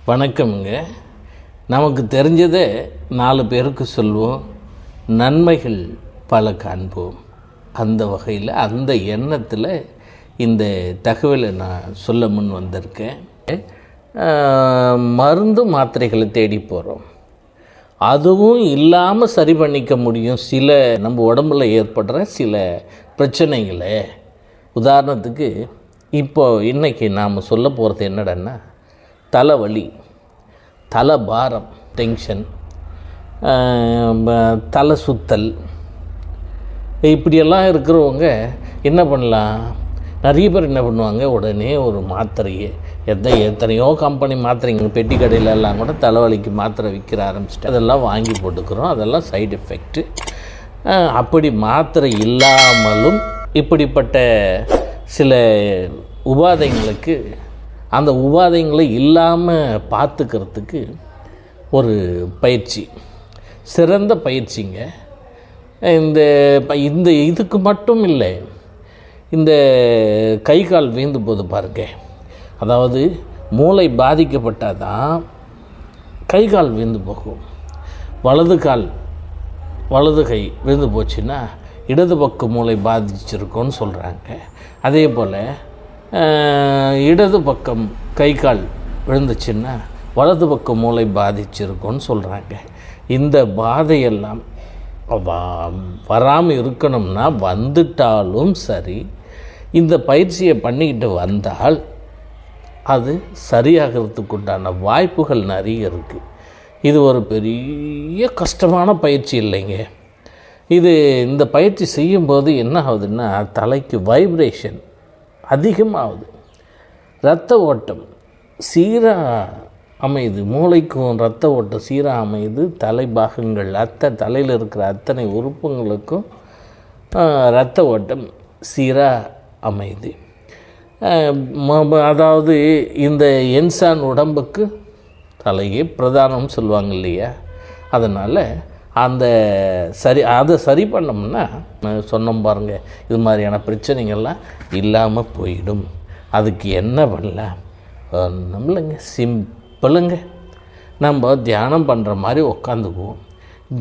வணக்கம்ங்க. நமக்கு தெரிஞ்சதை 4 பேருக்கு சொல்வோம், நன்மைகள் பல காண்போம். அந்த வகையில் அந்த எண்ணத்தில் இந்த தகவலை நான் சொல்ல முன் வந்திருக்கேன். மருந்து மாத்திரைகளை தேடி போகிறோம். அதுவும் இல்லாமல் சரி பண்ணிக்க முடியும் சில நம்ம உடம்புல ஏற்படுற சில பிரச்சனைகளை. உதாரணத்துக்கு இன்றைக்கி நாம் சொல்ல போகிறது என்னடன்னா, தலைவலி, தலை பாரம், டென்ஷன், தலை சுத்தல், இப்படியெல்லாம் இருக்கிறவங்க என்ன பண்ணலாம்? நிறைய பேர் என்ன பண்ணுவாங்க, உடனே ஒரு மாத்திரையை எத்தனையோ கம்பெனி மாத்திரைங்க பெட்டி கடையிலெல்லாம் கூட தலைவலிக்கு மாத்திரை விற்கிற ஆரம்பிச்சுட்டு அதெல்லாம் வாங்கி போட்டுக்கிறோம். அதெல்லாம் சைடு எஃபெக்ட்டு. அப்படி மாத்திரை இல்லாமலும் இப்படிப்பட்ட சில உபாதைங்களுக்கு அந்த உபாதைகளை இல்லாமல் பார்த்துக்கிறதுக்கு ஒரு பயிற்சி, சிறந்த பயிற்சிங்க. இந்த இதுக்கு மட்டும் இல்லை, இந்த கை கால் வீழ்ந்து போது பாருங்க. அதாவது மூளை பாதிக்கப்பட்டால் தான் கை கால் வீழ்ந்து போகும். வலது கை விழுந்து போச்சுன்னா இடது பக்க மூளை பாதிச்சிருக்கோன்னு சொல்கிறாங்க. அதே போல் இடது பக்கம் கை கால் விழுந்துச்சுன்னா வலது பக்க மூளை பாதிச்சிருக்கோன்னு சொல்கிறாங்க. இந்த பாதையெல்லாம் வராமல் இருக்கணும்னா, வந்துட்டாலும் சரி, இந்த பயிற்சியை பண்ணிக்கிட்டு வந்தால் அது சரியாகிறதுக்கு உண்டான வாய்ப்புகள் நிறைய இருக்குது. இது ஒரு பெரிய கஷ்டமான பயிற்சி இல்லைங்க. இந்த பயிற்சி செய்யும்போது என்ன ஆகுதுன்னா, தலைக்கு வைப்ரேஷன் அதிகமாகுது, இரத்த ஓட்டம் சீராக அமையுது, மூளைக்கும் இரத்த ஓட்டம் சீராக அமையுது, தலைபாகங்கள் தலையில் இருக்கிற அத்தனை உறுப்புங்களுக்கும் இரத்த ஓட்டம் சீராக அமையுது. அதாவது இந்த இன்சான் உடம்புக்கு தலையே பிரதானம் சொல்லுவாங்க இல்லையா? அதனால் அதை சரி பண்ணோம்னா, சொன்னோம் பாருங்கள், இது மாதிரியான பிரச்சனைகள்லாம் இல்லாமல் போயிடும். அதுக்கு என்ன பண்ணலாம்? நம்மளுங்க சிம்பிளுங்க. நம்ம தியானம் பண்ணுற மாதிரி உட்காந்துக்குவோம்.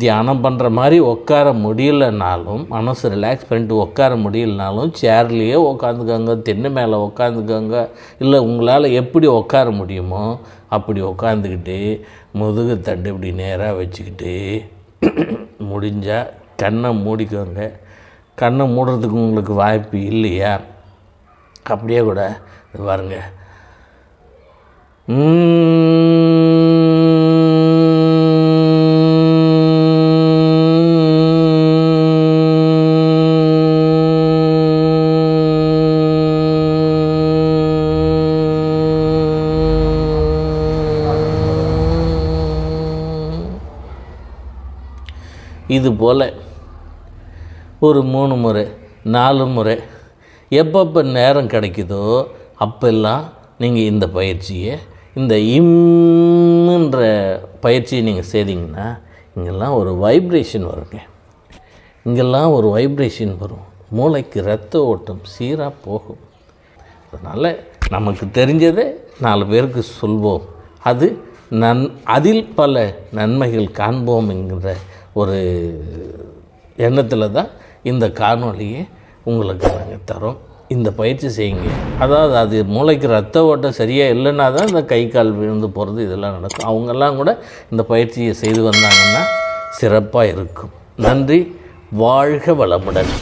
தியானம் பண்ணுற மாதிரி உட்கார முடியலனாலும், மனசு ரிலாக்ஸ் பண்ணிட்டு உட்கார முடியலனாலும் சேர்லேயே உட்காந்துக்கோங்க, தென்னை மேலே உட்காந்துக்கோங்க. இல்லை உங்களால் எப்படி உட்கார முடியுமோ அப்படி உட்காந்துக்கிட்டு முதுகு தண்டு இப்படி நேராக வச்சுக்கிட்டு முடிஞ்சால் கண்ணை மூடிக்கோங்க. கண்ணை மூடுறதுக்கு உங்களுக்கு வாய்ப்பு இல்லையா, அப்படியே கூட பாருங்க. இது போல் ஒரு 3 முறை 4 முறை எப்பப்போ நேரம் கிடைக்குதோ அப்பெல்லாம் நீங்கள் இந்த பயிற்சியை, இந்த இம்ன்ற பயிற்சியை நீங்கள் செய்தீங்கன்னா இங்கெல்லாம் ஒரு வைப்ரேஷன் வருங்க. இங்கெல்லாம் ஒரு வைப்ரேஷன் வரும், மூளைக்கு இரத்த ஓட்டம் சீராக போகும். அதனால் நமக்கு தெரிஞ்சதை 4 பேருக்கு சொல்வோம். அதில் பல நன்மைகள் காண்போம் என்கிற ஒரு எண்ணத்தில் தான் இந்த காணொலியை உங்களுக்கு நாங்கள் தரோம். இந்த பயிற்சி செய்யுங்க. அதாவது அது மூளைக்கு ரத்த ஓட்டம் சரியாக இல்லைன்னா தான் இந்த கை கால் விழுந்து போகிறது இதெல்லாம் நடக்கும். அவங்கெல்லாம் கூட இந்த பயிற்சியை செய்து வந்தாங்கன்னா சிறப்பாக இருக்கும். நன்றி. வாழ்க வளமுடன்.